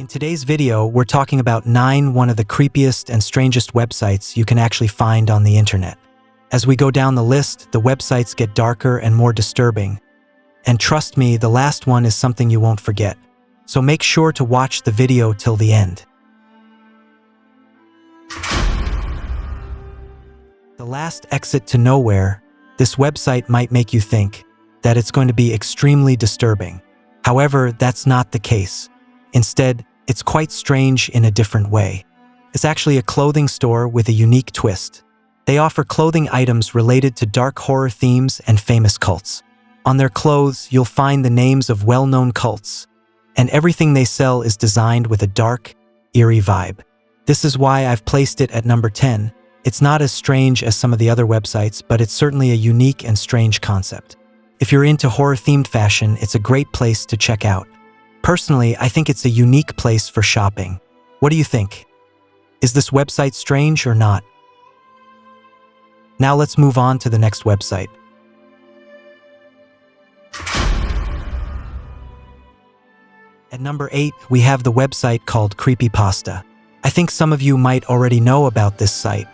In today's video, we're talking about one of the creepiest and strangest websites you can actually find on the internet. As we go down the list, the websites get darker and more disturbing. And trust me, the last one is something you won't forget. So make sure to watch the video till the end. The last exit to nowhere. This website might make you think that it's going to be extremely disturbing. However, that's not the case. Instead, it's quite strange in a different way. It's actually a clothing store with a unique twist. They offer clothing items related to dark horror themes and famous cults. On their clothes, you'll find the names of well-known cults, and everything they sell is designed with a dark, eerie vibe. This is why I've placed it at number 10. It's not as strange as some of the other websites, but it's certainly a unique and strange concept. If you're into horror-themed fashion, it's a great place to check out. Personally, I think it's a unique place for shopping. What do you think? Is this website strange or not? Now let's move on to the next website. At number 8, we have the website called Creepypasta. I think some of you might already know about this site.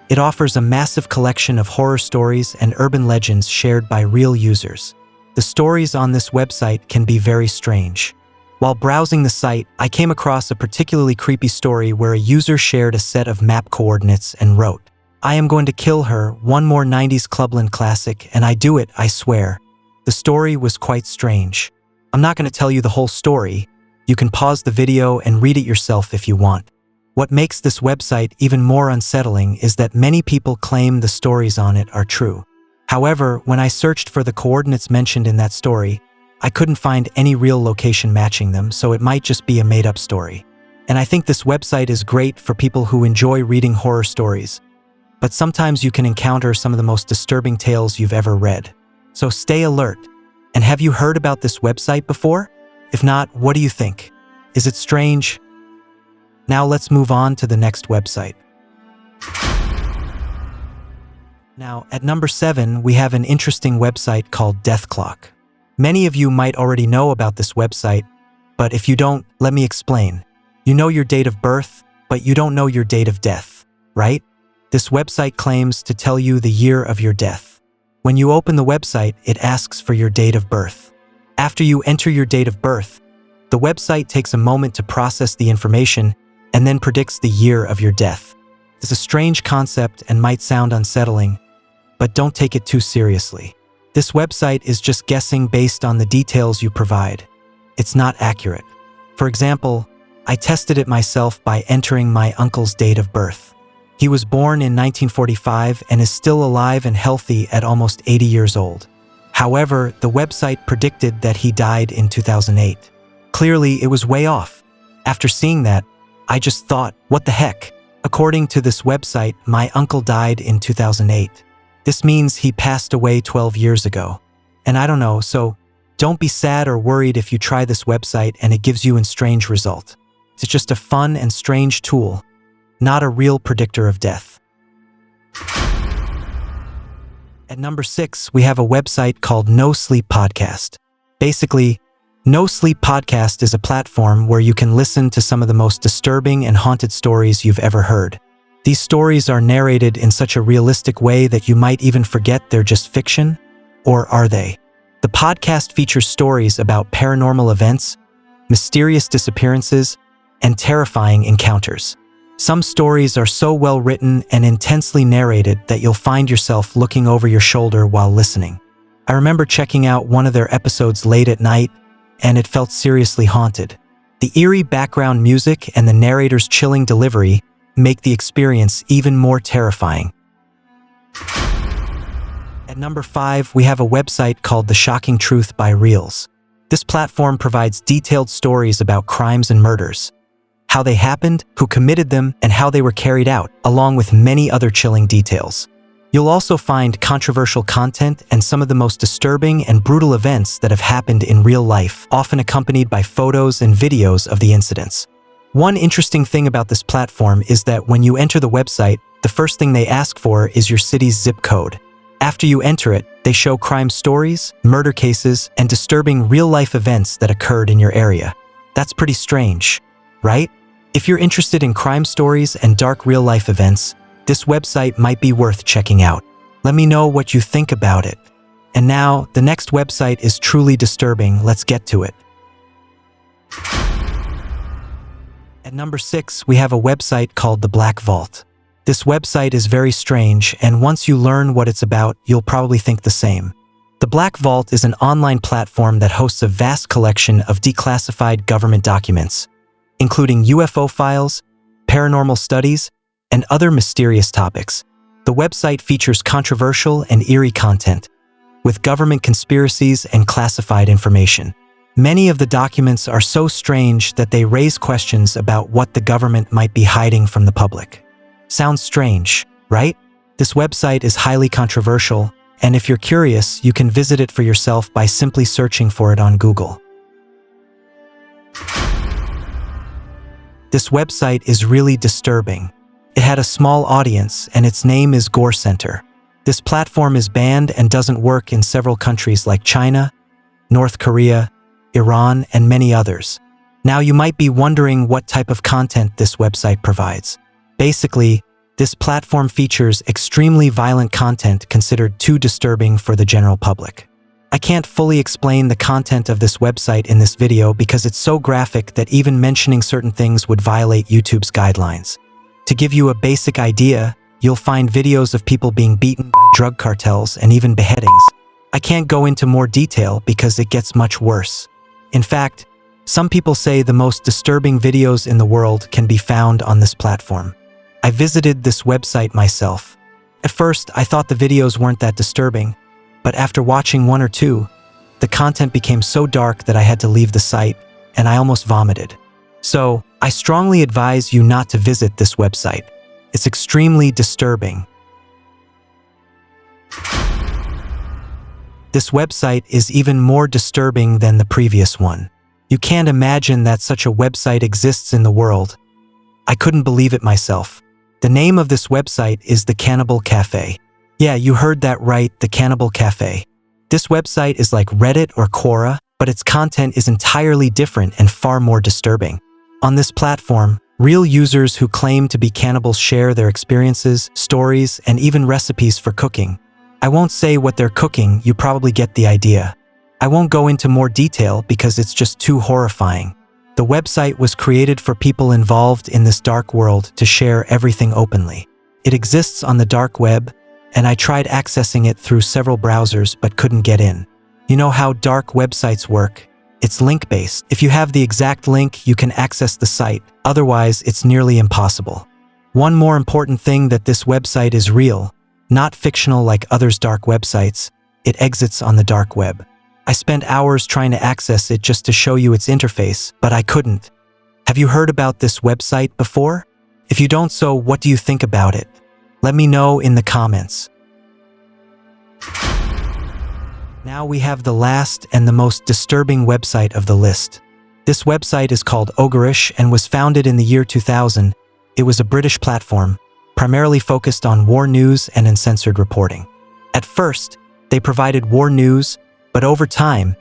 It offers a massive collection of horror stories and urban legends shared by real users. The stories on this website can be very strange. While browsing the site, I came across a particularly creepy story where a user shared a set of map coordinates and wrote, "I am going to kill her, one more 90s Clubland classic, and I do it, I swear." The story was quite strange. I'm not going to tell you the whole story. You can pause the video and read it yourself if you want. What makes this website even more unsettling is that many people claim the stories on it are true. However, when I searched for the coordinates mentioned in that story, I couldn't find any real location matching them, so it might just be a made-up story. And I think this website is great for people who enjoy reading horror stories. But sometimes you can encounter some of the most disturbing tales you've ever read. So stay alert. And have you heard about this website before? If not, what do you think? Is it strange? Now let's move on to the next website. Now, at number 7, we have an interesting website called Death Clock. Many of you might already know about this website, but if you don't, let me explain. You know your date of birth, but you don't know your date of death, right? This website claims to tell you the year of your death. When you open the website, it asks for your date of birth. After you enter your date of birth, the website takes a moment to process the information and then predicts the year of your death. It's a strange concept and might sound unsettling, but don't take it too seriously. This website is just guessing based on the details you provide. It's not accurate. For example, I tested it myself by entering my uncle's date of birth. He was born in 1945 and is still alive and healthy at almost 80 years old. However, the website predicted that he died in 2008. Clearly, it was way off. After seeing that, I just thought, what the heck? According to this website, my uncle died in 2008. This means he passed away 12 years ago. And I don't know, so don't be sad or worried if you try this website and it gives you a strange result. It's just a fun and strange tool, not a real predictor of death. At number 6, we have a website called No Sleep Podcast. Basically, No Sleep Podcast is a platform where you can listen to some of the most disturbing and haunted stories you've ever heard. These stories are narrated in such a realistic way that you might even forget they're just fiction, or are they? The podcast features stories about paranormal events, mysterious disappearances, and terrifying encounters. Some stories are so well written and intensely narrated that you'll find yourself looking over your shoulder while listening. I remember checking out one of their episodes late at night, and it felt seriously haunted. The eerie background music and the narrator's chilling delivery make the experience even more terrifying. At number 5, we have a website called The Shocking Truth by Reels. This platform provides detailed stories about crimes and murders, how they happened, who committed them, and how they were carried out, along with many other chilling details. You'll also find controversial content and some of the most disturbing and brutal events that have happened in real life, often accompanied by photos and videos of the incidents. One interesting thing about this platform is that when you enter the website, the first thing they ask for is your city's zip code. After you enter it, they show crime stories, murder cases, and disturbing real-life events that occurred in your area. That's pretty strange. right? If you're interested in crime stories and dark real-life events, this website might be worth checking out. Let me know what you think about it. And now, the next website is truly disturbing. Let's get to it. At number 6, we have a website called The Black Vault. This website is very strange, and once you learn what it's about, you'll probably think the same. The Black Vault is an online platform that hosts a vast collection of declassified government documents, including UFO files, paranormal studies, and other mysterious topics. The website features controversial and eerie content, with government conspiracies and classified information. Many of the documents are so strange that they raise questions about what the government might be hiding from the public. Sounds strange, right? This website is highly controversial, and if you're curious, you can visit it for yourself by simply searching for it on Google. This website is really disturbing. It had a small audience, and its name is Gore Center. This platform is banned and doesn't work in several countries like China, North Korea, Iran, and many others. Now you might be wondering what type of content this website provides. Basically, this platform features extremely violent content considered too disturbing for the general public. I can't fully explain the content of this website in this video because it's so graphic that even mentioning certain things would violate YouTube's guidelines. To give you a basic idea, you'll find videos of people being beaten by drug cartels and even beheadings. I can't go into more detail because it gets much worse. In fact, some people say the most disturbing videos in the world can be found on this platform. I visited this website myself. At first, I thought the videos weren't that disturbing, but after watching one or two, the content became so dark that I had to leave the site, and I almost vomited. So, I strongly advise you not to visit this website. It's extremely disturbing. This website is even more disturbing than the previous one. You can't imagine that such a website exists in the world. I couldn't believe it myself. The name of this website is the Cannibal Cafe. Yeah, you heard that right, the Cannibal Cafe. This website is like Reddit or Quora, but its content is entirely different and far more disturbing. On this platform, real users who claim to be cannibals share their experiences, stories, and even recipes for cooking. I won't say what they're cooking, you probably get the idea. I won't go into more detail because it's just too horrifying. The website was created for people involved in this dark world to share everything openly. It exists on the dark web, and I tried accessing it through several browsers but couldn't get in. You know how dark websites work? It's link-based. If you have the exact link, you can access the site. Otherwise, it's nearly impossible. One more important thing that this website is real, not fictional like others' dark websites. It exits on the dark web. I spent hours trying to access it just to show you its interface, but I couldn't. Have you heard about this website before? If you don't, so what do you think about it? Let me know in the comments. Now we have the last and the most disturbing website of the list. This website is called Ogrish and was founded in the year 2000. It was a British platform, primarily focused on war news and uncensored reporting. At first, they provided war news, but over time,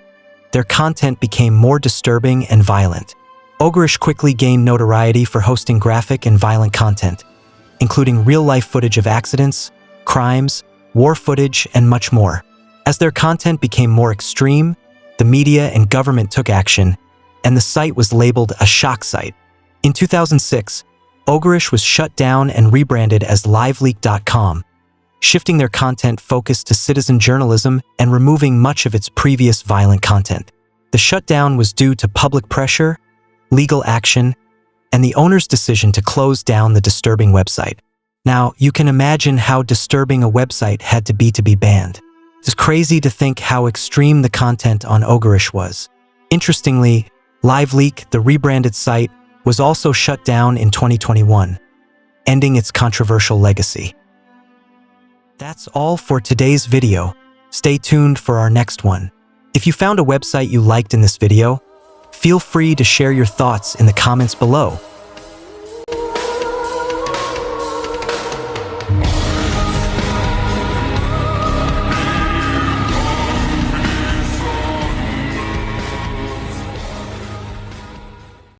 their content became more disturbing and violent. Ogrish quickly gained notoriety for hosting graphic and violent content, including real-life footage of accidents, crimes, war footage, and much more. As their content became more extreme, the media and government took action, and the site was labeled a shock site. In 2006, Ogrish was shut down and rebranded as liveleak.com, shifting their content focus to citizen journalism and removing much of its previous violent content. The shutdown was due to public pressure, legal action, and the owner's decision to close down the disturbing website. Now, you can imagine how disturbing a website had to be banned. It's crazy to think how extreme the content on Ogrish was. Interestingly, LiveLeak, the rebranded site, was also shut down in 2021, ending its controversial legacy. That's all for today's video. Stay tuned for our next one. If you found a website you liked in this video, feel free to share your thoughts in the comments below.